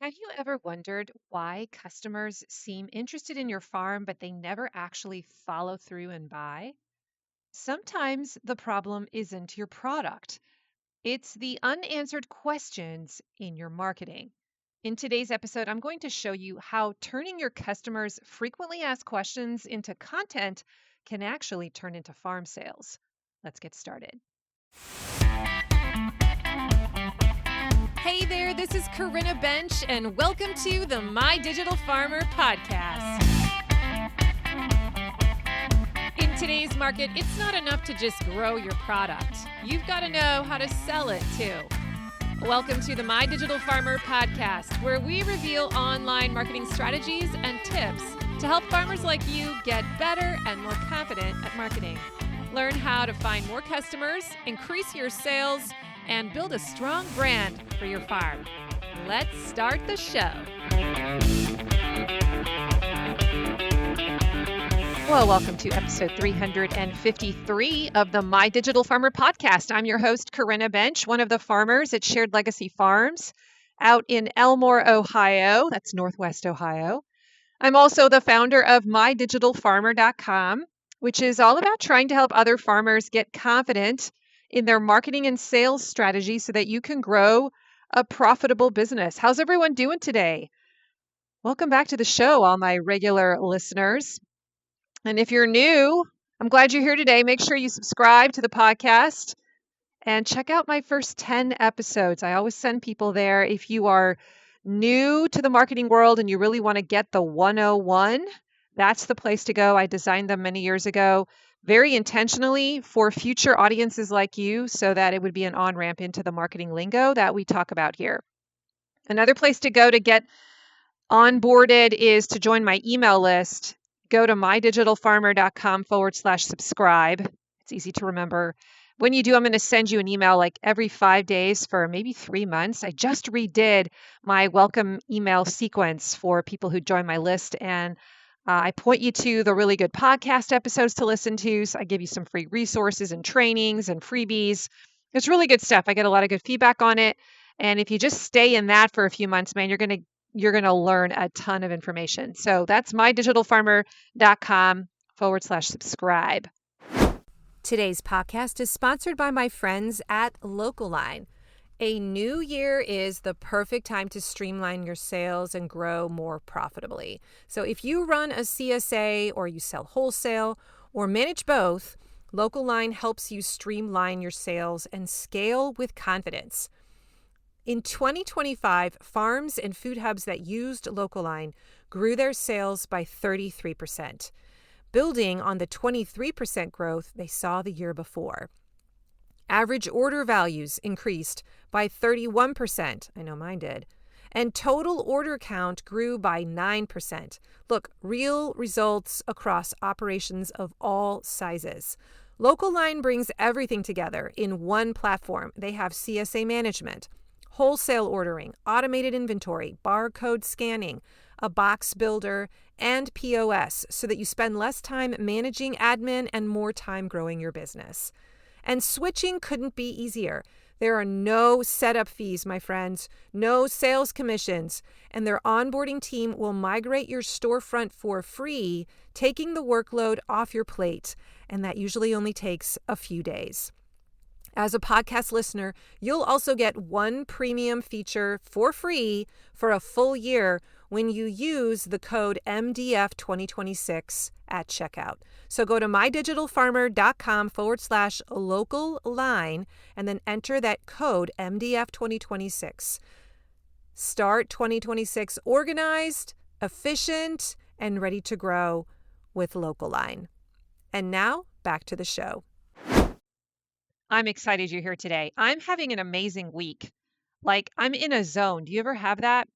Have you ever wondered why customers seem interested in your farm, but they never actually follow through and buy? Sometimes the problem isn't your product, it's the unanswered questions in your marketing. In today's episode, I'm going to show you how turning your customers' frequently asked questions into content can actually turn into farm sales. Let's get started. Hey there, this is Corinna Bench, and welcome to the My Digital Farmer podcast. In today's market, it's not enough to just grow your product. You've got to know how to sell it too. Welcome to the My Digital Farmer podcast, where we reveal online marketing strategies and tips to help farmers like you get better and more confident at marketing. Learn how to find more customers, increase your sales, and build a strong brand for your farm. Let's start the show. Well, welcome to episode 353 of the My Digital Farmer podcast. I'm your host, Corinna Bench, one of the farmers at Shared Legacy Farms out in Elmore, Ohio. That's Northwest Ohio. I'm also the founder of mydigitalfarmer.com, which is all about trying to help other farmers get confident in their marketing and sales strategy so that you can grow a profitable business. How's everyone doing today? Welcome back to the show, all my regular listeners. And if you're new, I'm glad you're here today. Make sure you subscribe to the podcast and check out my first 10 episodes. I always send people there. If you are new to the marketing world and you really want to get the 101, that's the place to go. I designed them many years ago, very intentionally for future audiences like you, so that it would be an on-ramp into the marketing lingo that we talk about here. Another place to go to get onboarded is to join my email list. Go to mydigitalfarmer.com/subscribe. It's easy to remember. When you do, I'm going to send you an email like every 5 days for maybe 3 months. I just redid my welcome email sequence for people who join my list, and I point you to the really good podcast episodes to listen to. So I give you some free resources and trainings and freebies. It's really good stuff. I get a lot of good feedback on it. And if you just stay in that for a few months, man, you're going to learn a ton of information. So that's mydigitalfarmer.com/subscribe. Today's podcast is sponsored by my friends at Localine. A new year is the perfect time to streamline your sales and grow more profitably. So if you run a CSA or you sell wholesale or manage both, Localine helps you streamline your sales and scale with confidence. In 2025, farms and food hubs that used Localine grew their sales by 33%, building on the 23% growth they saw the year before. Average order values increased by 31%. I know mine did. And total order count grew by 9%. Look, real results across operations of all sizes. Localine brings everything together in one platform. They have CSA management, wholesale ordering, automated inventory, barcode scanning, a box builder, and POS so that you spend less time managing admin and more time growing your business. And switching couldn't be easier. There are no setup fees, my friends, no sales commissions, and their onboarding team will migrate your storefront for free, taking the workload off your plate, and that usually only takes a few days. As a podcast listener, you'll also get one premium feature for free for a full year when you use the code MDF2026 at checkout. So go to mydigitalfarmer.com/local-line and then enter that code MDF2026. Start 2026 organized, efficient, and ready to grow with Localine. And now back to the show. I'm excited you're here today. I'm having an amazing week. Like, I'm in a zone. Do you ever have that?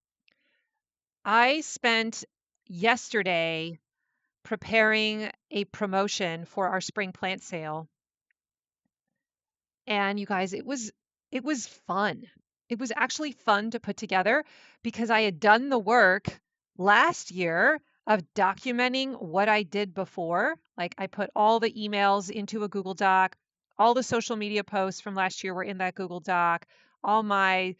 I spent yesterday preparing a promotion for our spring plant sale. And you guys, it was fun. It was actually fun to put together because I had done the work last year of documenting what I did before. Like, I put all the emails into a Google Doc. All the social media posts from last year were in that Google Doc. All my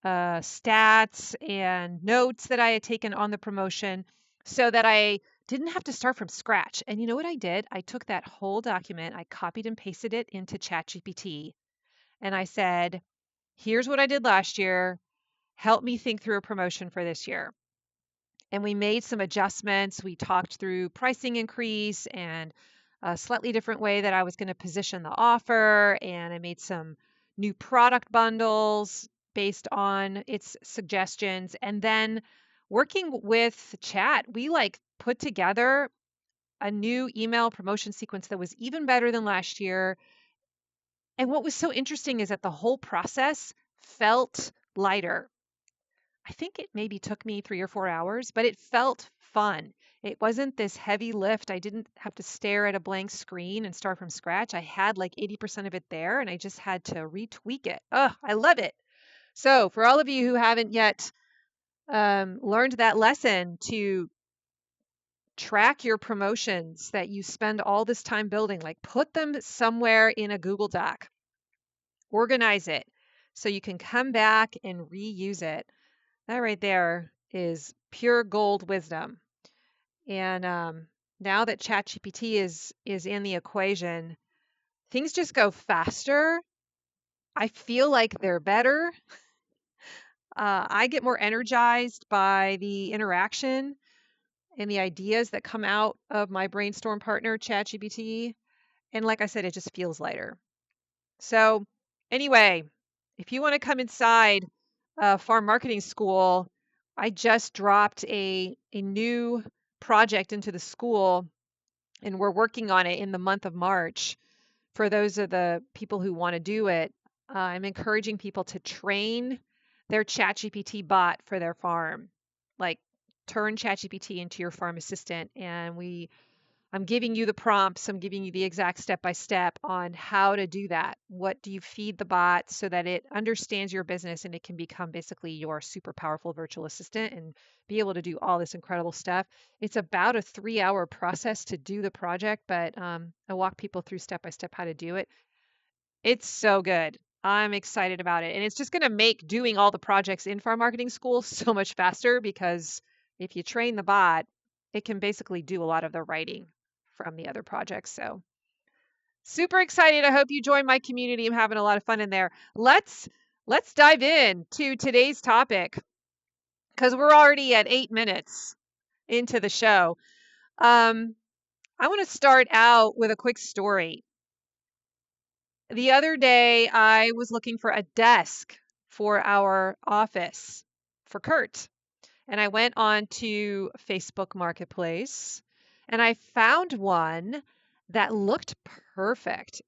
stats and notes that I had taken on the promotion so that I didn't have to start from scratch. And you know what I did? I took that whole document, I copied and pasted it into ChatGPT, and I said, here's what I did last year. Help me think through a promotion for this year. And we made some adjustments. We talked through pricing increase and a slightly different way that I was going to position the offer. And I made some new product bundles based on its suggestions. And then working with chat, we put together a new email promotion sequence that was even better than last year. And what was so interesting is that the whole process felt lighter. I think it maybe took me 3 or 4 hours, but it felt fun. It wasn't this heavy lift. I didn't have to stare at a blank screen and start from scratch. I had 80% of it there, and I just had to retweak it. Oh, I love it. So for all of you who haven't yet learned that lesson to track your promotions that you spend all this time building, put them somewhere in a Google Doc, organize it so you can come back and reuse it. That right there is pure gold wisdom. And now that ChatGPT is in the equation, things just go faster. I feel like they're better. I get more energized by the interaction and the ideas that come out of my brainstorm partner, ChatGPT. And like I said, it just feels lighter. So anyway, if you want to come inside farm marketing school, I just dropped a new project into the school, and we're working on it in the month of March. For those of the people who want to do it, I'm encouraging people to train their ChatGPT bot for their farm. Turn ChatGPT into your farm assistant, and I'm giving you the prompts. I'm giving you the exact step-by-step on how to do that. What do you feed the bot so that it understands your business and it can become basically your super powerful virtual assistant and be able to do all this incredible stuff. It's about a 3-hour process to do the project, but I walk people through step-by-step how to do it. It's so good. I'm excited about it. And it's just going to make doing all the projects in farm marketing school so much faster, because if you train the bot, it can basically do a lot of the writing from the other projects. So super excited. I hope you join my community. I'm having a lot of fun in there. Let's dive in to today's topic, because we're already at 8 minutes into the show. I want to start out with a quick story. The other day, I was looking for a desk for our office for Kurt. And I went on to Facebook Marketplace and I found one that looked perfect.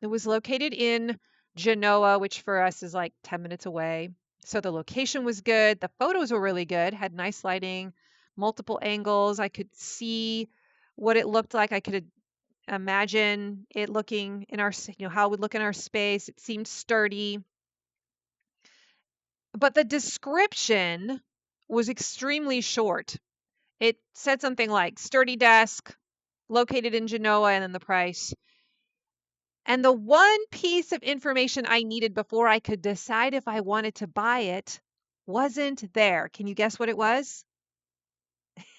It was located in Genoa, which for us is 10 minutes away. So the location was good. The photos were really good, had nice lighting, multiple angles. I could see what it looked like. I could imagine it looking in our, how it would look in our space. It seemed sturdy. But the description was extremely short. It said something like sturdy desk, located in Genoa, and then the price. And the one piece of information I needed before I could decide if I wanted to buy it wasn't there. Can you guess what it was?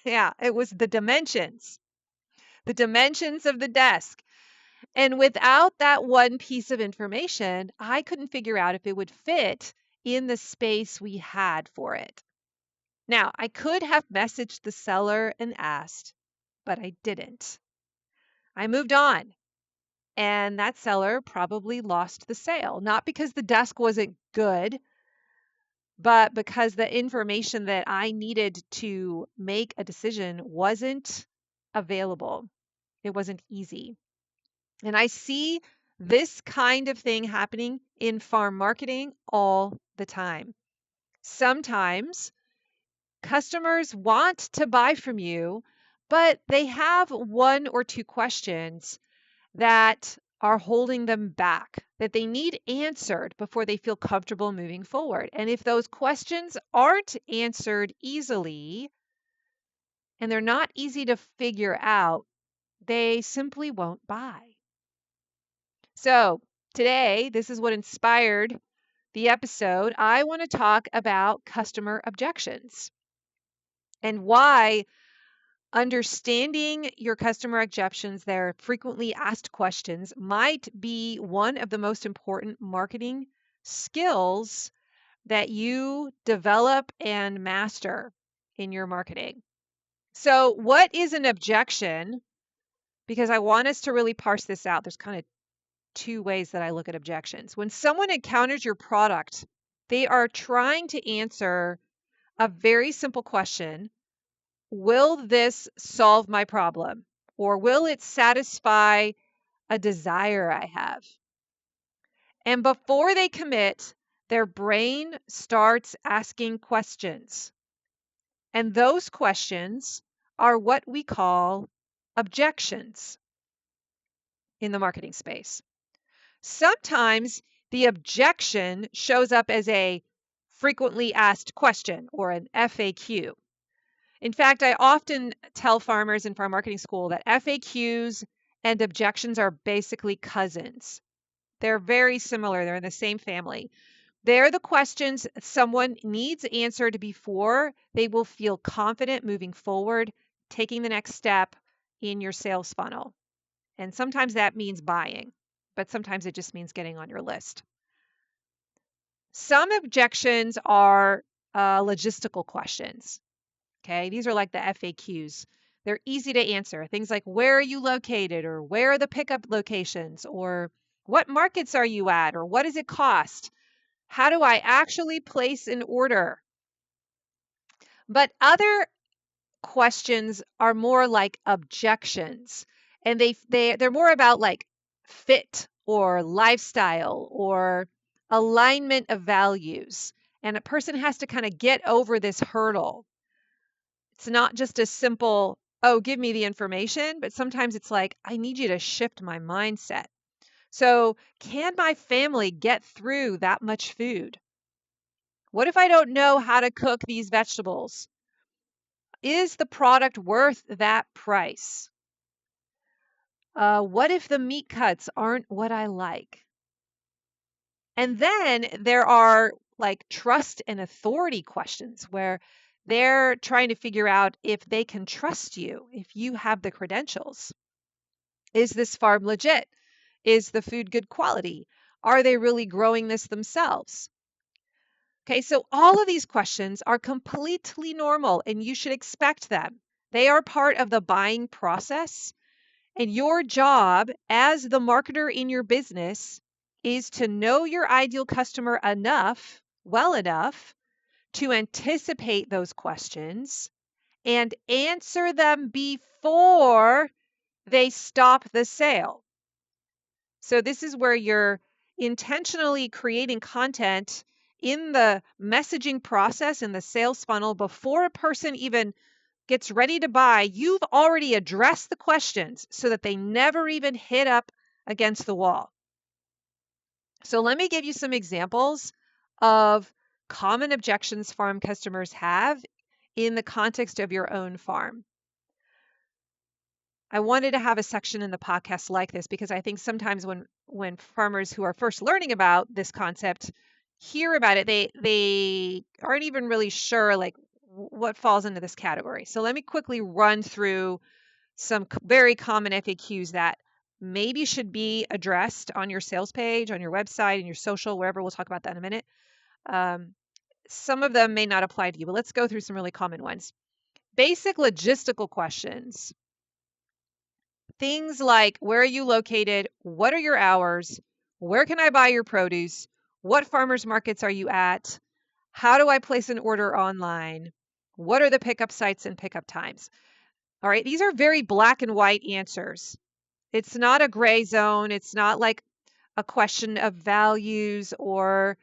Yeah, it was the dimensions of the desk. And without that one piece of information, I couldn't figure out if it would fit in the space we had for it. Now, I could have messaged the seller and asked, but I didn't. I moved on, and that seller probably lost the sale, not because the desk wasn't good, but because the information that I needed to make a decision wasn't available. It wasn't easy. And I see this kind of thing happening in farm marketing all the time. Sometimes customers want to buy from you, but they have 1 or 2 questions that are holding them back, that they need answered before they feel comfortable moving forward. And if those questions aren't answered easily, and they're not easy to figure out, they simply won't buy. So today, this is what inspired the episode, I want to talk about customer objections and why understanding your customer objections, their frequently asked questions, might be one of the most important marketing skills that you develop and master in your marketing. So, what is an objection? Because I want us to really parse this out. There's kind of two ways that I look at objections. When someone encounters your product, they are trying to answer a very simple question. Will this solve my problem? Or will it satisfy a desire I have? And before they commit, their brain starts asking questions. And those questions are what we call objections in the marketing space. Sometimes the objection shows up as a frequently asked question or an FAQ. In fact, I often tell farmers in farm marketing school that FAQs and objections are basically cousins. They're very similar. They're in the same family. They're the questions someone needs answered before they will feel confident moving forward, taking the next step in your sales funnel. And sometimes that means buying, but sometimes it just means getting on your list. Some objections are logistical questions. Okay, these are like the FAQs. They're easy to answer. Things like, where are you located, or where are the pickup locations, or what markets are you at, or what does it cost? How do I actually place an order? But other questions are more like objections, and they're more about like fit or lifestyle or alignment of values. And a person has to kind of get over this hurdle. It's not just a simple, oh, give me the information, but sometimes it's like, I need you to shift my mindset. So, can my family get through that much food? What if I don't know how to cook these vegetables? Is the product worth that price? What if the meat cuts aren't what I like? And then there are like trust and authority questions where they're trying to figure out if they can trust you, if you have the credentials. Is this farm legit? Is the food good quality? Are they really growing this themselves? Okay, so all of these questions are completely normal and you should expect them. They are part of the buying process. And your job as the marketer in your business is to know your ideal customer enough, well enough, to anticipate those questions and answer them before they stop the sale. So this is where you're intentionally creating content in the messaging process, in the sales funnel, before a person even gets ready to buy. You've already addressed the questions so that they never even hit up against the wall. So let me give you some examples of common objections farm customers have in the context of your own farm. I wanted to have a section in the podcast like this because I think sometimes when farmers who are first learning about this concept hear about it, they aren't even really sure like what falls into this category. So let me quickly run through some very common FAQs that maybe should be addressed on your sales page, on your website, and your social, wherever. We'll talk about that in a minute. Some of them may not apply to you, but let's go through some really common ones. Basic logistical questions. Things like, where are you located? What are your hours? Where can I buy your produce? What farmers markets are you at? How do I place an order online? What are the pickup sites and pickup times? All right, these are very black and white answers. It's not a gray zone. It's not like a question of values or,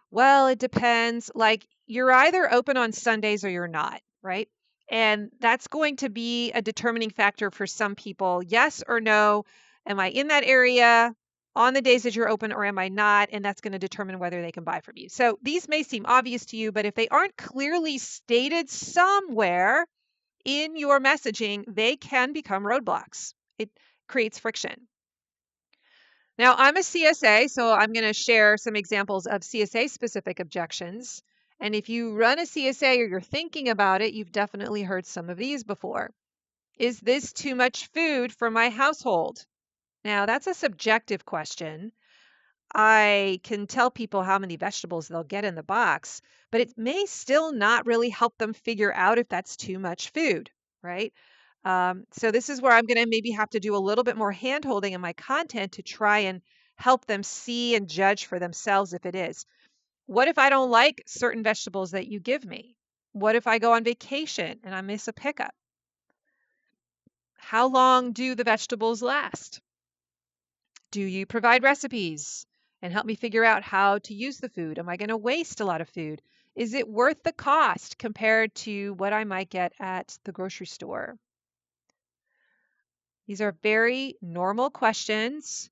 well, it depends. Like you're either open on Sundays or you're not, right? And that's going to be a determining factor for some people. Yes or no. Am I in that area on the days that you're open or am I not? And that's going to determine whether they can buy from you. So these may seem obvious to you, but if they aren't clearly stated somewhere in your messaging, they can become roadblocks. It creates friction. Now, I'm a CSA, so I'm going to share some examples of CSA-specific objections. And if you run a CSA or you're thinking about it, you've definitely heard some of these before. Is this too much food for my household? Now, that's a subjective question. I can tell people how many vegetables they'll get in the box, but it may still not really help them figure out if that's too much food, right? So this is where I'm going to maybe have to do a little bit more hand-holding in my content to try and help them see and judge for themselves if it is. What if I don't like certain vegetables that you give me? What if I go on vacation and I miss a pickup? How long do the vegetables last? Do you provide recipes and help me figure out how to use the food? Am I going to waste a lot of food? Is it worth the cost compared to what I might get at the grocery store? These are very normal questions.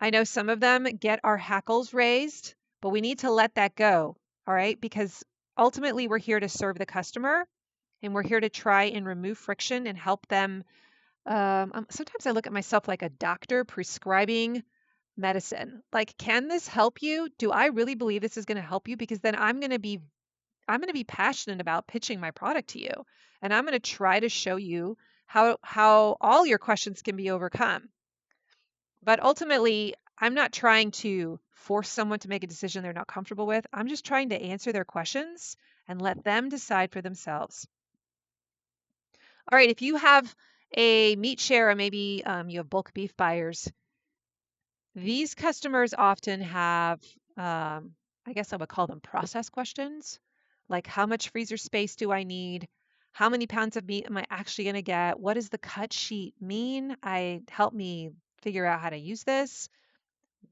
I know some of them get our hackles raised, but we need to let that go, all right? Because ultimately we're here to serve the customer and we're here to try and remove friction and help them. Sometimes I look at myself like a doctor prescribing medicine. Like, can this help you? Do I really believe this is going to help you? Because then I'm going to be passionate about pitching my product to you. And I'm going to try to show you how all your questions can be overcome. But ultimately, I'm not trying to force someone to make a decision they're not comfortable with. I'm just trying to answer their questions and let them decide for themselves. All right, if you have a meat share or maybe you have bulk beef buyers, these customers often have, I guess I would call them process questions, like how much freezer space do I need? How many pounds of meat am I actually going to get? What does the cut sheet mean? Help me figure out how to use this.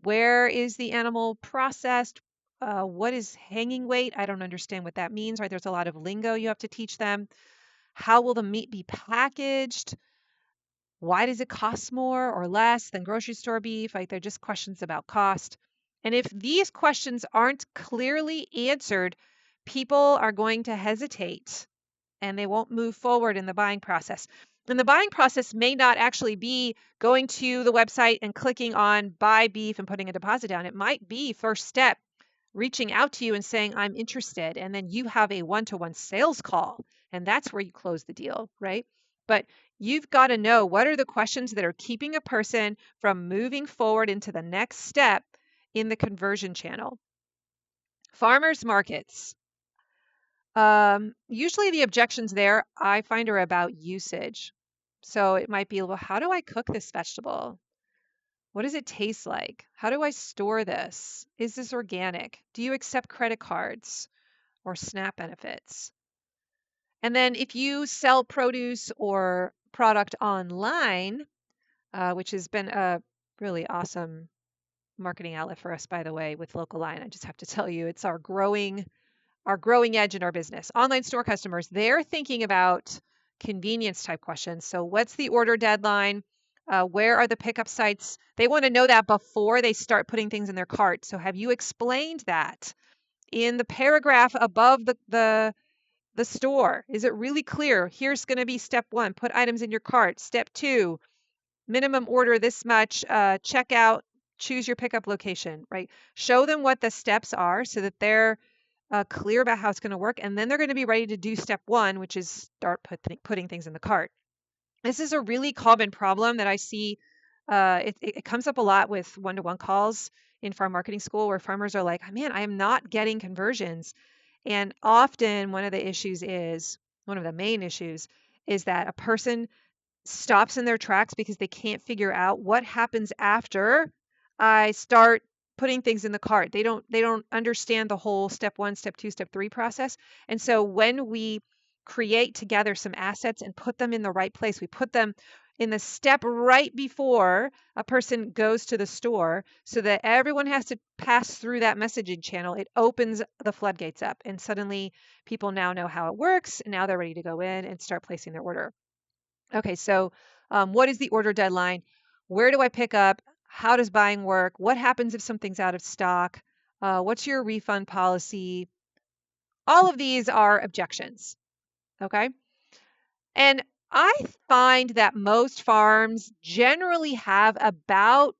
Where is the animal processed? What is hanging weight? I don't understand what that means, right? There's a lot of lingo you have to teach them. How will the meat be packaged? Why does it cost more or less than grocery store beef? Like, they're just questions about cost. And if these questions aren't clearly answered, people are going to hesitate and they won't move forward in the buying process. And the buying process may not actually be going to the website and clicking on buy beef and putting a deposit down. It might be first step, reaching out to you and saying, I'm interested. And then you have a one-to-one sales call. And that's where you close the deal, right? But you've got to know what are the questions that are keeping a person from moving forward into the next step in the conversion channel. Farmers markets. Usually the objections there I find are about usage. So it might be, well, how do I cook this vegetable? What does it taste like? How do I store this? Is this organic? Do you accept credit cards or SNAP benefits? And then if you sell produce or product online, which has been a really awesome marketing outlet for us, by the way, with Local Line, I just have to tell you, it's our growing edge in our business. Online store customers, they're thinking about convenience type questions. So what's the order deadline? Where are the pickup sites? They want to know that before they start putting things in their cart. So have you explained that in the paragraph above the store? Is it really clear? Here's going to be step 1, put items in your cart. Step 2, minimum order this much, check out, choose your pickup location, right? Show them what the steps are so that they're clear about how it's going to work. And then they're going to be ready to do step 1, which is start putting things in the cart. This is a really common problem that I see. It comes up a lot with one-to-one calls in farm marketing school where farmers are like, man, I am not getting conversions. And often one of the main issues is that a person stops in their tracks because they can't figure out what happens after I start putting things in the cart. They don't understand the whole step 1, step 2, step 3 process. And so when we create together some assets and put them in the right place, we put them in the step right before a person goes to the store so that everyone has to pass through that messaging channel. It opens the floodgates up and suddenly people now know how it works. And now they're ready to go in and start placing their order. Okay, so what is the order deadline? Where do I pick up? How does buying work? What happens if something's out of stock? What's your refund policy? All of these are objections, okay? And I find that most farms generally have about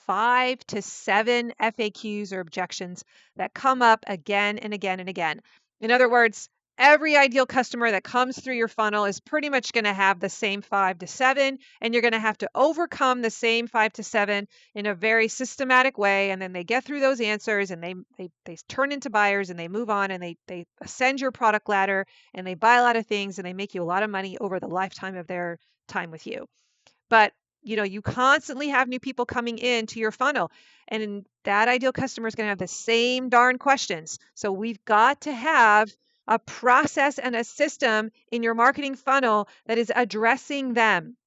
5 to 7 FAQs or objections that come up again and again and again. In other words, every ideal customer that comes through your funnel is pretty much going to have the same 5 to 7, and you're going to have to overcome the same 5 to 7 in a very systematic way. And then they get through those answers and they turn into buyers and they move on and they ascend your product ladder and they buy a lot of things and they make you a lot of money over the lifetime of their time with you. But you constantly have new people coming into your funnel, and that ideal customer is going to have the same darn questions. So we've got to have a process and a system in your marketing funnel that is addressing them.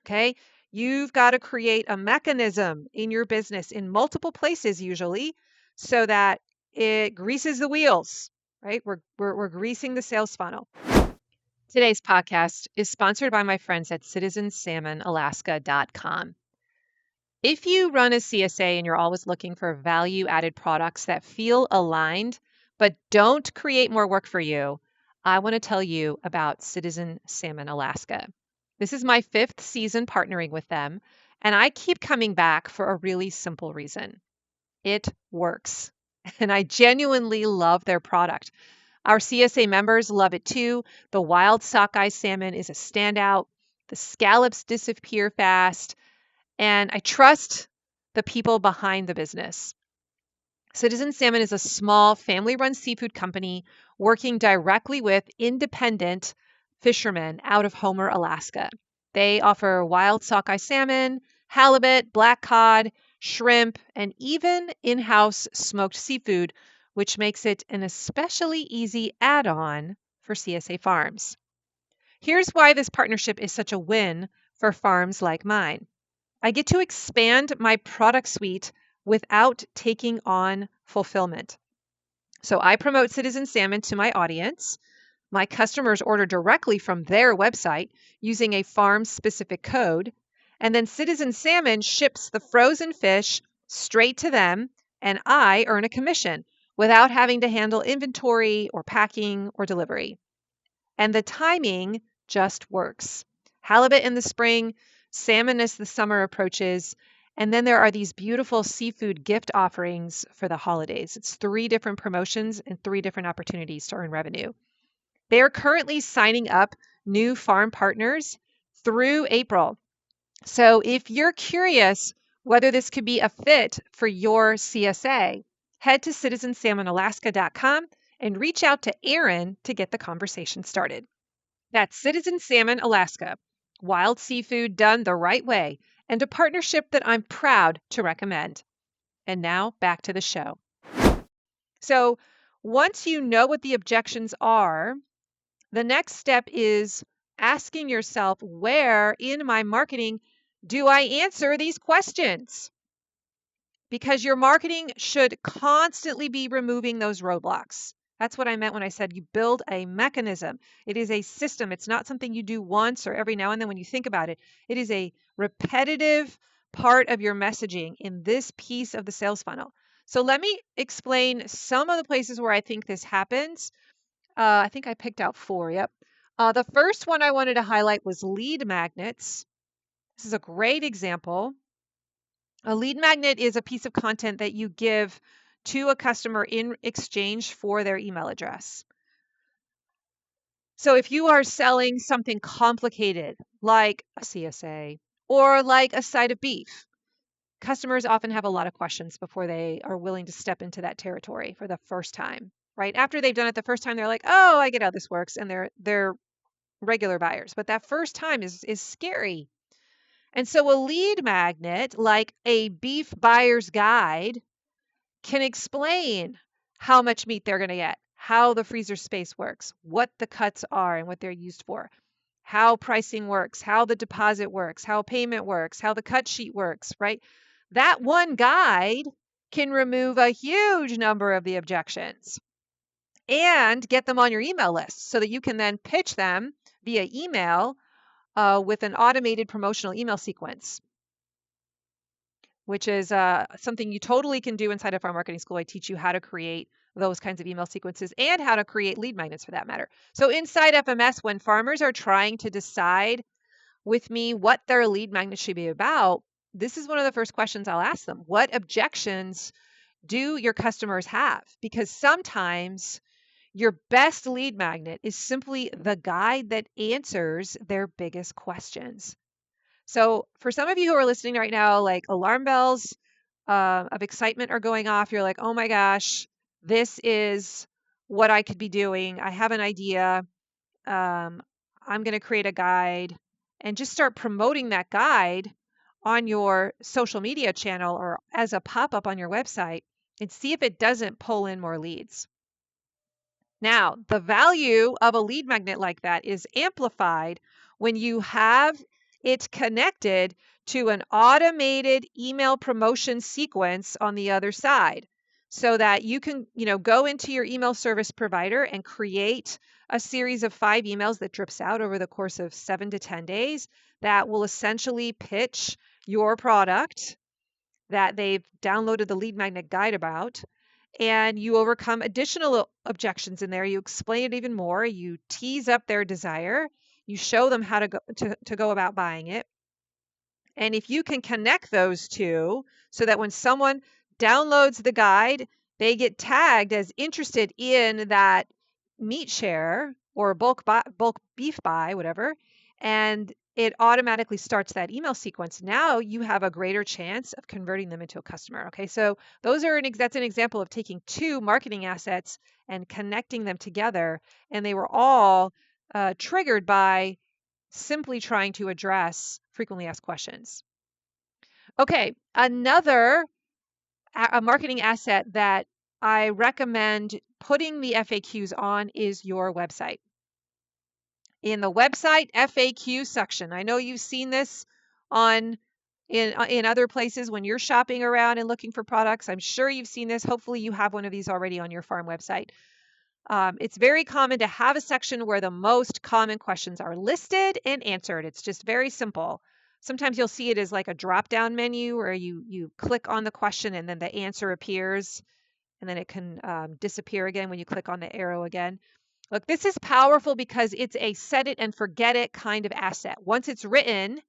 Okay. You've got to create a mechanism in your business in multiple places, usually, so that it greases the wheels, right? We're greasing the sales funnel. Today's podcast is sponsored by my friends at citizensalmonalaska.com. If you run a CSA and you're always looking for value-added products that feel aligned but don't create more work for you, I want to tell you about Citizen Salmon Alaska. This is my 5th season partnering with them, and I keep coming back for a really simple reason. It works, and I genuinely love their product. Our CSA members love it too. The wild sockeye salmon is a standout. The scallops disappear fast. And I trust the people behind the business. Citizen Salmon is a small family-run seafood company working directly with independent fishermen out of Homer, Alaska. They offer wild sockeye salmon, halibut, black cod, shrimp, and even in-house smoked seafood, which makes it an especially easy add-on for CSA farms. Here's why this partnership is such a win for farms like mine. I get to expand my product suite without taking on fulfillment. So I promote Citizen Salmon to my audience. My customers order directly from their website using a farm-specific code, and then Citizen Salmon ships the frozen fish straight to them, and I earn a commission without having to handle inventory or packing or delivery. And the timing just works. Halibut in the spring, salmon as the summer approaches, and then there are these beautiful seafood gift offerings for the holidays. It's 3 different promotions and 3 different opportunities to earn revenue. They are currently signing up new farm partners through April. So if you're curious whether this could be a fit for your CSA, head to citizensalmonalaska.com and reach out to Aaron to get the conversation started. That's Citizen Salmon Alaska, wild seafood done the right way, and a partnership that I'm proud to recommend. And now back to the show. So once you know what the objections are, the next step is asking yourself, where in my marketing do I answer these questions? Because your marketing should constantly be removing those roadblocks. That's what I meant when I said you build a mechanism. It is a system. It's not something you do once or every now and then when you think about it. It is a repetitive part of your messaging in this piece of the sales funnel. So let me explain some of the places where I think this happens. I think I picked out 4. Yep. The first one I wanted to highlight was lead magnets. This is a great example. A lead magnet is a piece of content that you give to a customer in exchange for their email address. So if you are selling something complicated like a CSA or like a side of beef, customers often have a lot of questions before they are willing to step into that territory for the first time, right? After they've done it the first time, they're like, oh, I get how this works. And they're regular buyers. But that first time is scary. And so a lead magnet, like a beef buyer's guide, can explain how much meat they're going to get, how the freezer space works, what the cuts are and what they're used for, how pricing works, how the deposit works, how payment works, how the cut sheet works, right? That one guide can remove a huge number of the objections and get them on your email list so that you can then pitch them via email with an automated promotional email sequence, which is something you totally can do inside of our marketing school. I teach you how to create those kinds of email sequences and how to create lead magnets for that matter. So inside FMS, when farmers are trying to decide with me what their lead magnet should be about, this is one of the first questions I'll ask them. What objections do your customers have? Because sometimes your best lead magnet is simply the guide that answers their biggest questions. So for some of you who are listening right now, like alarm bells of excitement are going off. You're like, oh my gosh, this is what I could be doing. I have an idea. I'm going to create a guide and just start promoting that guide on your social media channel or as a pop-up on your website and see if it doesn't pull in more leads. Now, the value of a lead magnet like that is amplified when you have it connected to an automated email promotion sequence on the other side so that you can, go into your email service provider and create a series of 5 emails that drips out over the course of 7 to 10 days that will essentially pitch your product that they've downloaded the lead magnet guide about. And you overcome additional objections in there. You explain it even more. You tease up their desire. You show them how to go about buying it. And if you can connect those two so that when someone downloads the guide, they get tagged as interested in that meat share or bulk beef buy, whatever, and it automatically starts that email sequence. Now you have a greater chance of converting them into a customer. Okay, so that's an example of taking 2 marketing assets and connecting them together, and they were all triggered by simply trying to address frequently asked questions. Okay, another a marketing asset that I recommend putting the FAQs on is your website. In the website FAQ section, I know you've seen this in other places when you're shopping around and looking for products. I'm sure you've seen this. Hopefully you have one of these already on your farm website. It's very common to have a section where the most common questions are listed and answered. It's just very simple. Sometimes you'll see it as like a drop-down menu where you click on the question and then the answer appears, and then it can disappear again when you click on the arrow again. Look, this is powerful because it's a set it and forget it kind of asset. Once it's written,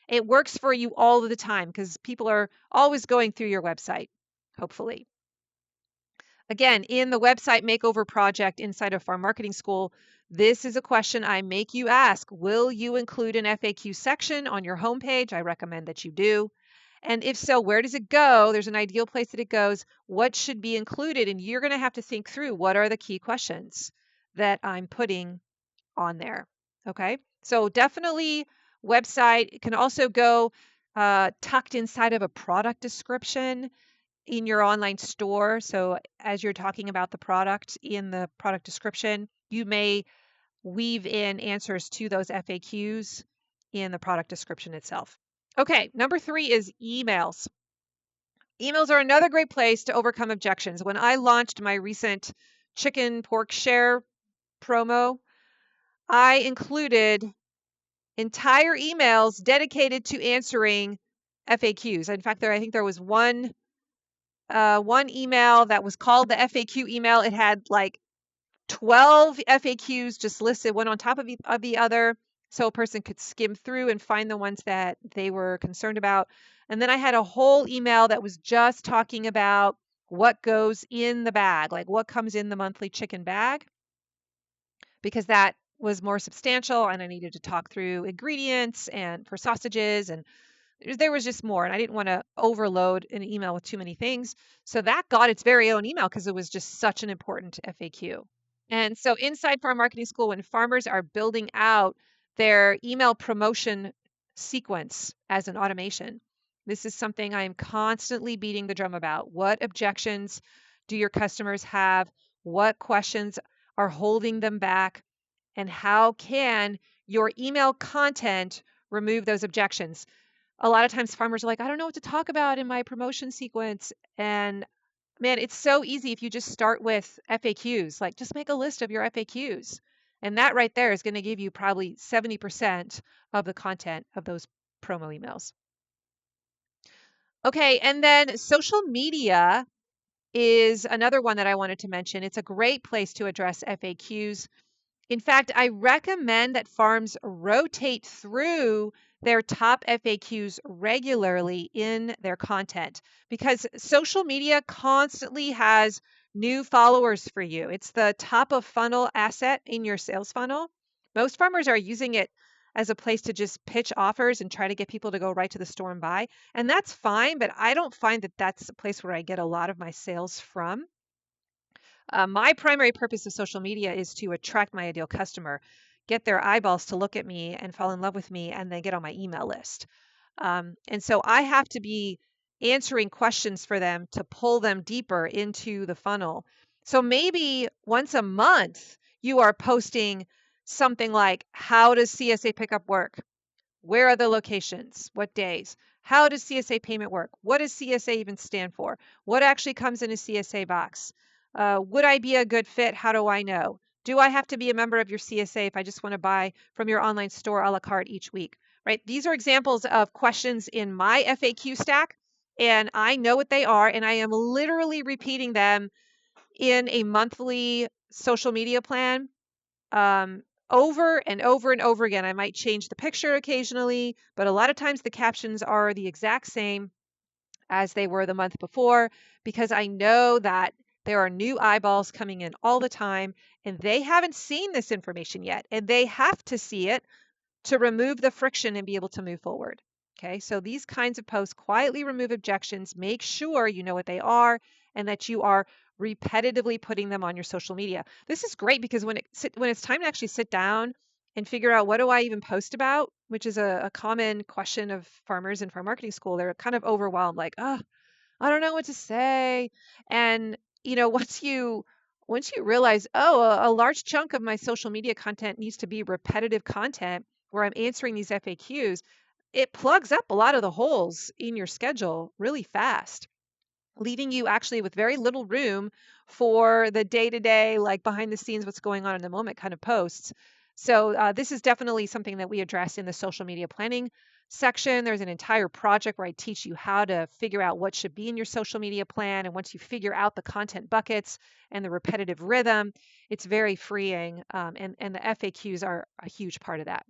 it works for you all of the time because people are always going through your website, hopefully. Again, in the website makeover project inside of Farm Marketing School, this is a question I make you ask. Will you include an FAQ section on your homepage? I recommend that you do. And if so, where does it go? There's an ideal place that it goes. What should be included? And you're going to have to think through what are the key questions that I'm putting on there. Okay, so definitely website. It can also go tucked inside of a product description in your online store. So as you're talking about the product in the product description, you may weave in answers to those FAQs in the product description itself. Okay, number 3 is emails. Emails are another great place to overcome objections. When I launched my recent chicken pork share promo, I included entire emails dedicated to answering FAQs. In fact, I think there was one email that was called the FAQ email. It had like 12 FAQs just listed one on top of the other, so a person could skim through and find the ones that they were concerned about. And then I had a whole email that was just talking about what goes in the bag, like what comes in the monthly chicken bag, because that was more substantial and I needed to talk through ingredients and for sausages, and there was just more, and I didn't want to overload an email with too many things. So that got its very own email because it was just such an important FAQ. And so inside Farm Marketing School, when farmers are building out their email promotion sequence as an automation, this is something I am constantly beating the drum about. What objections do your customers have? What questions are holding them back? And how can your email content remove those objections? A lot of times farmers are like, I don't know what to talk about in my promotion sequence. And man, it's so easy if you just start with FAQs, like just make a list of your FAQs. And that right there is going to give you probably 70% of the content of those promo emails. Okay, and then social media is another one that I wanted to mention. It's a great place to address FAQs. In fact, I recommend that farms rotate through their top FAQs regularly in their content because social media constantly has new followers for you. It's the top of funnel asset in your sales funnel. Most farmers are using it as a place to just pitch offers and try to get people to go right to the store and buy. And that's fine, but I don't find that that's a place where I get a lot of my sales from. My primary purpose of social media is to attract my ideal customer, get their eyeballs to look at me and fall in love with me, and then get on my email list. And so I have to be answering questions for them to pull them deeper into the funnel. So maybe once a month, you are posting something like, how does CSA pickup work? Where are the locations? What days? How does CSA payment work? What does CSA even stand for? What actually comes in a CSA box? Would I be a good fit? How do I know? Do I have to be a member of your CSA if I just want to buy from your online store a la carte each week? Right? These are examples of questions in my FAQ stack, and I know what they are, and I am literally repeating them in a monthly social media plan over and over and over again. I might change the picture occasionally, but a lot of times the captions are the exact same as they were the month before because I know that there are new eyeballs coming in all the time and they haven't seen this information yet and they have to see it to remove the friction and be able to move forward. Okay, so these kinds of posts quietly remove objections, make sure you know what they are and that you are repetitively putting them on your social media. This is great because when it's time to actually sit down and figure out what do I even post about, which is a common question of farmers in farm marketing school, they're kind of overwhelmed, like, oh, I don't know what to say. And once you realize, oh, a large chunk of my social media content needs to be repetitive content where I'm answering these FAQs, it plugs up a lot of the holes in your schedule really fast, leaving you actually with very little room for the day-to-day, like behind the scenes, what's going on in the moment kind of posts. So this is definitely something that we address in the social media planning section. There's an entire project where I teach you how to figure out what should be in your social media plan. And once you figure out the content buckets and the repetitive rhythm, it's very freeing. And the FAQs are a huge part of that.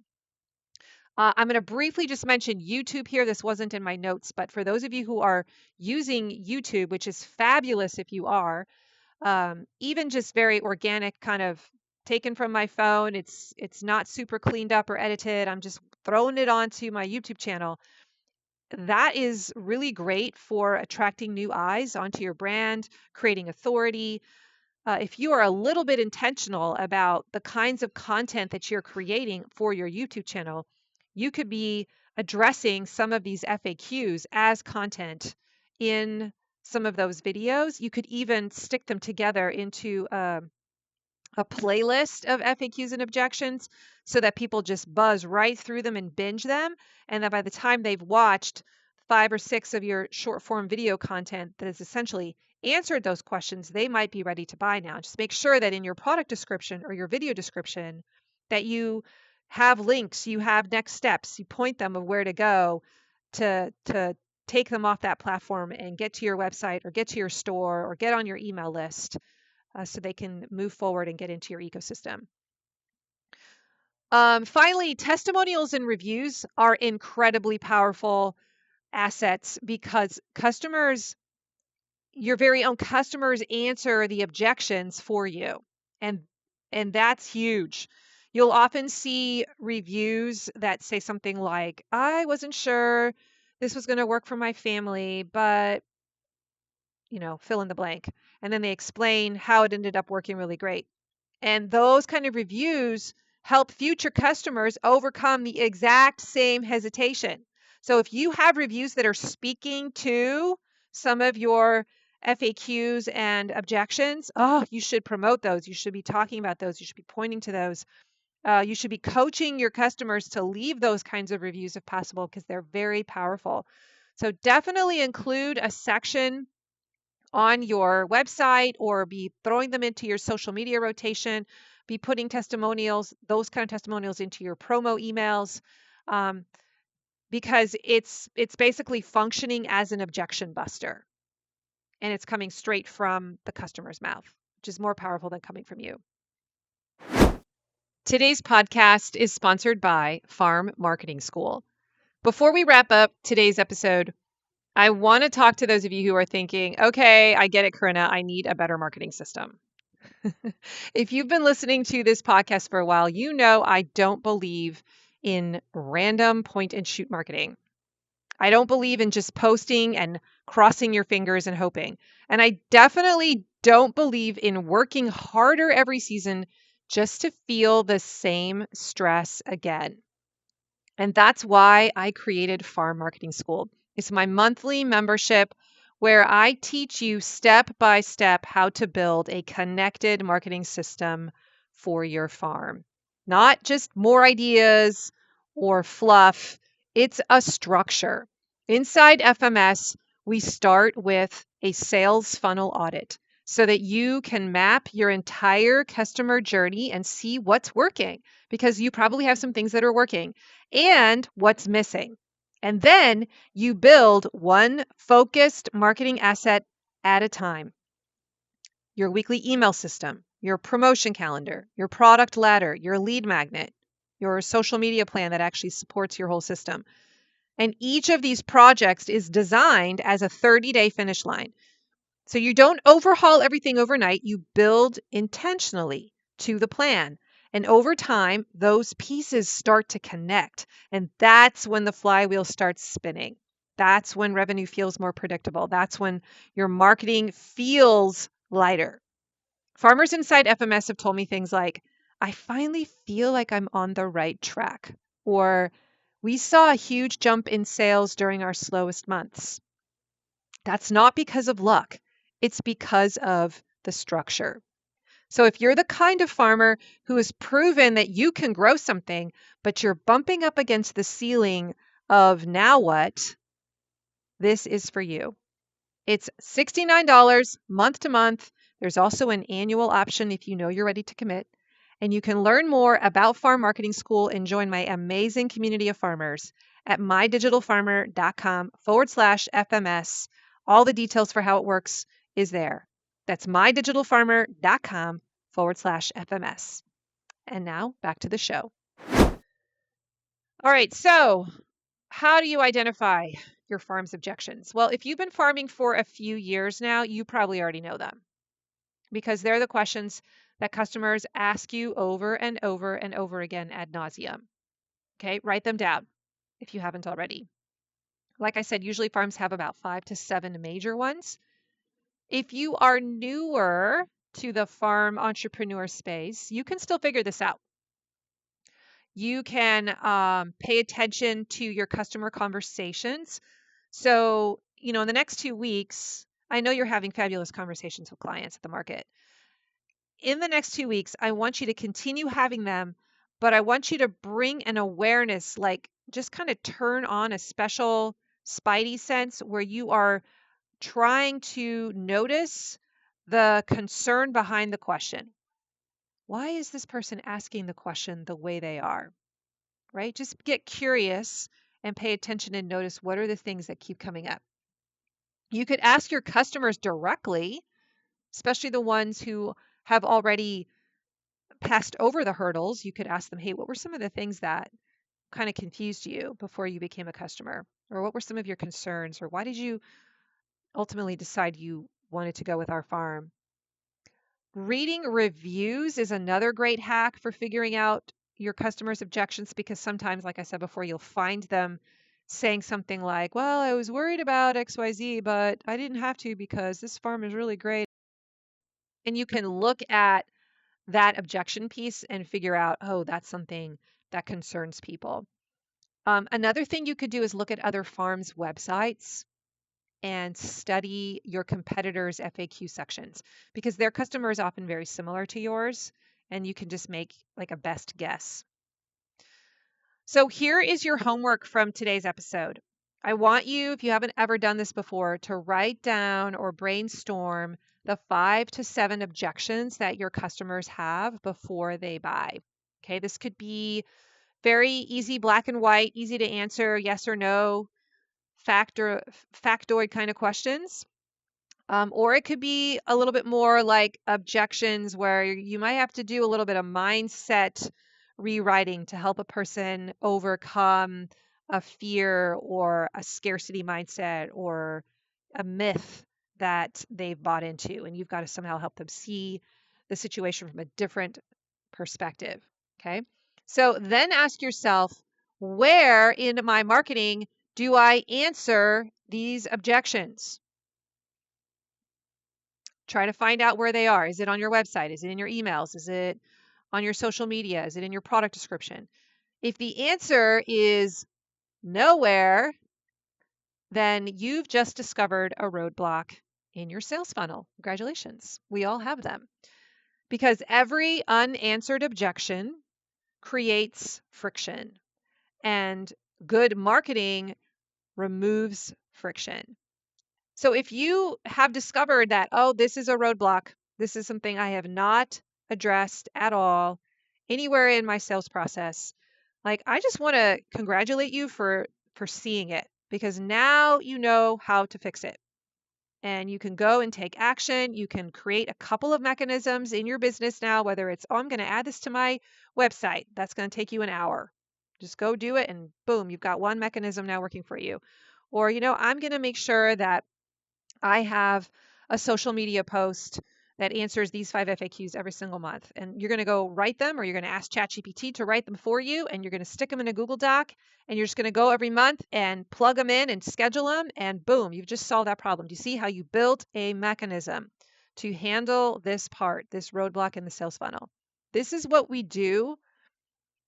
I'm going to briefly just mention YouTube here. This wasn't in my notes, but for those of you who are using YouTube, which is fabulous if you are, even just very organic, kind of taken from my phone. It's not super cleaned up or edited. I'm just throwing it onto my YouTube channel. That is really great for attracting new eyes onto your brand, creating authority. If you are a little bit intentional about the kinds of content that you're creating for your YouTube channel, you could be addressing some of these FAQs as content in some of those videos. You could even stick them together into a playlist of FAQs and objections so that people just buzz right through them and binge them. And that by the time they've watched 5 or 6 of your short form video content that has essentially answered those questions, they might be ready to buy now. Just make sure that in your product description or your video description that you have links, you have next steps, you point them of where to go to take them off that platform and get to your website or get to your store or get on your email list so they can move forward and get into your ecosystem. Finally, testimonials and reviews are incredibly powerful assets because your very own customers answer the objections for you. And that's huge. You'll often see reviews that say something like, I wasn't sure this was going to work for my family, but, fill in the blank. And then they explain how it ended up working really great. And those kind of reviews help future customers overcome the exact same hesitation. So if you have reviews that are speaking to some of your FAQs and objections, you should promote those. You should be talking about those. You should be pointing to those. You should be coaching your customers to leave those kinds of reviews if possible because they're very powerful. So definitely include a section on your website or be throwing them into your social media rotation, be putting testimonials, those kind of testimonials into your promo emails because it's basically functioning as an objection buster and it's coming straight from the customer's mouth, which is more powerful than coming from you. Today's podcast is sponsored by Farm Marketing School. Before we wrap up today's episode, I want to talk to those of you who are thinking, okay, I get it, Corinna, I need a better marketing system. If you've been listening to this podcast for a while, you know I don't believe in random point and shoot marketing. I don't believe in just posting and crossing your fingers and hoping. And I definitely don't believe in working harder every season just to feel the same stress again. And that's why I created Farm Marketing School. It's my monthly membership where I teach you step by step how to build a connected marketing system for your farm. Not just more ideas or fluff, it's a structure. Inside FMS, we start with a sales funnel audit so that you can map your entire customer journey and see what's working, because you probably have some things that are working and what's missing. And then you build one focused marketing asset at a time. Your weekly email system, your promotion calendar, your product ladder, your lead magnet, your social media plan that actually supports your whole system. And each of these projects is designed as a 30-day finish line. So you don't overhaul everything overnight, you build intentionally to the plan. And over time, those pieces start to connect. And that's when the flywheel starts spinning. That's when revenue feels more predictable. That's when your marketing feels lighter. Farmers inside FMS have told me things like, I finally feel like I'm on the right track. Or, we saw a huge jump in sales during our slowest months. That's not because of luck. It's because of the structure. So if you're the kind of farmer who has proven that you can grow something, but you're bumping up against the ceiling of now what, this is for you. It's $69 month to month. There's also an annual option if you know you're ready to commit. And you can learn more about Farm Marketing School and join my amazing community of farmers at mydigitalfarmer.com/FMS. All the details for how it works is there. That's mydigitalfarmer.com/FMS. And now back to the show. All right, so how do you identify your farm's objections? Well, if you've been farming for a few years now, you probably already know them, because they're the questions that customers ask you over and over and over again ad nauseum. Okay, write them down if you haven't already. Like I said, usually farms have about 5 to 7 major ones. If you are newer to the farm entrepreneur space, you can still figure this out. You can pay attention to your customer conversations. So, in the next 2 weeks, I know you're having fabulous conversations with clients at the market. In the next 2 weeks, I want you to continue having them, but I want you to bring an awareness, like just kind of turn on a special spidey sense where you are trying to notice the concern behind the question. Why is this person asking the question the way they are? Right? Just get curious and pay attention and notice what are the things that keep coming up. You could ask your customers directly, especially the ones who have already passed over the hurdles. You could ask them, hey, what were some of the things that kind of confused you before you became a customer? Or what were some of your concerns? Or why did you ultimately decide you wanted to go with our farm? Reading reviews is another great hack for figuring out your customers' objections, because sometimes, like I said before, you'll find them saying something like, well, I was worried about XYZ, but I didn't have to because this farm is really great. And you can look at that objection piece and figure out, oh, that's something that concerns people. Another thing you could do is look at other farms' websites and study your competitors' FAQ sections, because their customer is often very similar to yours, and you can just make like a best guess. So here is your homework from today's episode. I want you, if you haven't ever done this before, to write down or brainstorm the 5 to 7 objections that your customers have before they buy. Okay, this could be very easy, black and white, easy to answer, yes or no, factoid kind of questions. Or it could be a little bit more like objections where you might have to do a little bit of mindset rewriting to help a person overcome a fear or a scarcity mindset or a myth that they've bought into, and you've got to somehow help them see the situation from a different perspective. Okay. So then ask yourself, where in my marketing do I answer these objections? Try to find out where they are. Is it on your website? Is it in your emails? Is it on your social media? Is it in your product description? If the answer is nowhere, then you've just discovered a roadblock in your sales funnel. Congratulations. We all have them. Because every unanswered objection creates friction, and good marketing removes friction. So if you have discovered that, oh, this is a roadblock, this is something I have not addressed at all anywhere in my sales process, like I just want to congratulate you for seeing it, because now you know how to fix it. And you can go and take action. You can create a couple of mechanisms in your business now, whether it's, oh, I'm going to add this to my website. That's going to take you an hour. Just go do it, and boom, you've got one mechanism now working for you. Or, I'm going to make sure that I have a social media post that answers these 5 FAQs every single month. And you're going to go write them, or you're going to ask ChatGPT to write them for you, and you're going to stick them in a Google Doc, and you're just going to go every month and plug them in and schedule them, and boom, you've just solved that problem. Do you see how you built a mechanism to handle this part, this roadblock in the sales funnel? This is what we do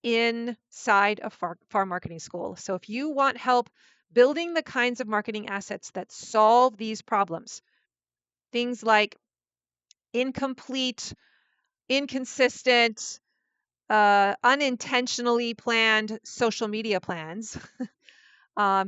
inside of farm marketing school. So if you want help building the kinds of marketing assets that solve these problems, things like incomplete, inconsistent, unintentionally planned social media plans,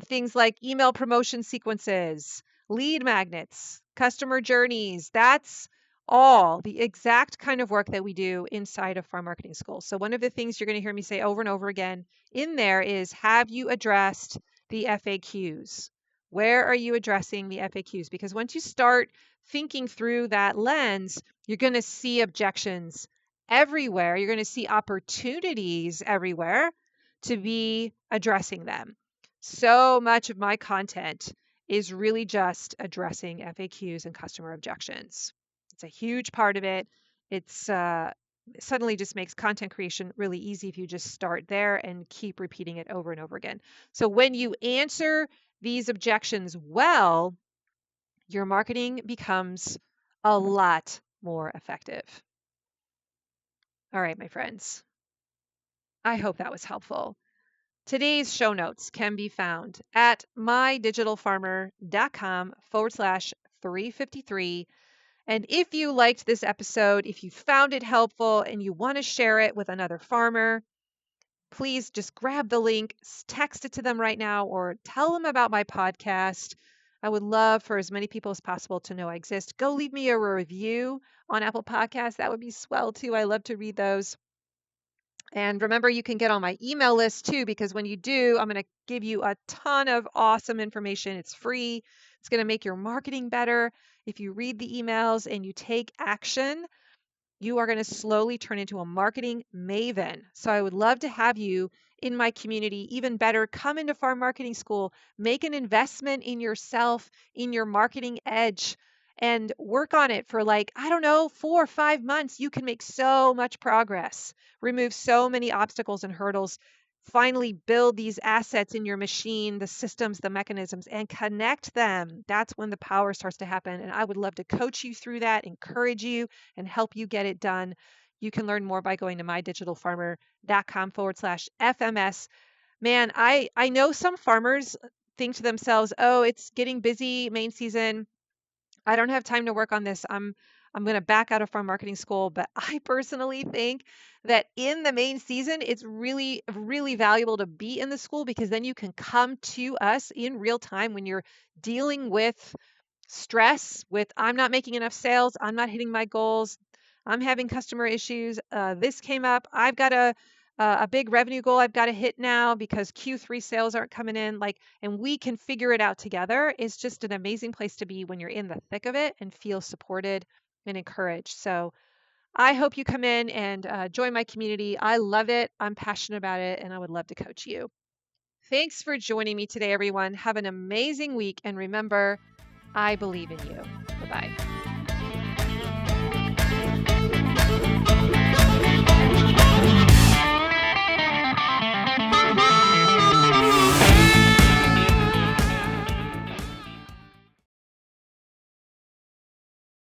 things like email promotion sequences, lead magnets, customer journeys, that's all the exact kind of work that we do inside of farm marketing school. So one of the things you're going to hear me say over and over again in there is, have you addressed the FAQs? Where are you addressing the FAQs? Because once you start thinking through that lens, you're going to see objections everywhere. You're going to see opportunities everywhere to be addressing them. So much of my content is really just addressing FAQs and customer objections. It's a huge part of it. It's suddenly just makes content creation really easy if you just start there and keep repeating it over and over again. So when you answer these objections well, your marketing becomes a lot more effective. All right, my friends. I hope that was helpful. Today's show notes can be found at mydigitalfarmer.com/353. And if you liked this episode, if you found it helpful and you want to share it with another farmer, please just grab the link, text it to them right now, or tell them about my podcast. I would love for as many people as possible to know I exist. Go leave me a review on Apple Podcasts. That would be swell too. I love to read those. And remember, you can get on my email list too, because when you do, I'm going to give you a ton of awesome information. It's free. It's going to make your marketing better. If you read the emails and you take action, you are going to slowly turn into a marketing maven. So I would love to have you in my community. Even better, come into farm marketing school, make an investment in yourself, in your marketing edge, and work on it for 4 or 5 months. You can make so much progress, remove so many obstacles and hurdles, finally build these assets in your machine, the systems, the mechanisms, and connect them. That's when the power starts to happen. And I would love to coach you through that, encourage you, and help you get it done. You can learn more by going to mydigitalfarmer.com/FMS. Man, I know some farmers think to themselves, oh, it's getting busy, main season. I don't have time to work on this. I'm going to back out of farm marketing school. But I personally think that in the main season, it's really, really valuable to be in the school, because then you can come to us in real time when you're dealing with stress, with I'm not making enough sales, I'm not hitting my goals, I'm having customer issues. This came up. I've got a big revenue goal I've got to hit now because Q3 sales aren't coming in. And we can figure it out together. It's just an amazing place to be when you're in the thick of it and feel supported and encouraged. So I hope you come in and join my community. I love it. I'm passionate about it, and I would love to coach you. Thanks for joining me today, everyone. Have an amazing week. And remember, I believe in you. Bye-bye.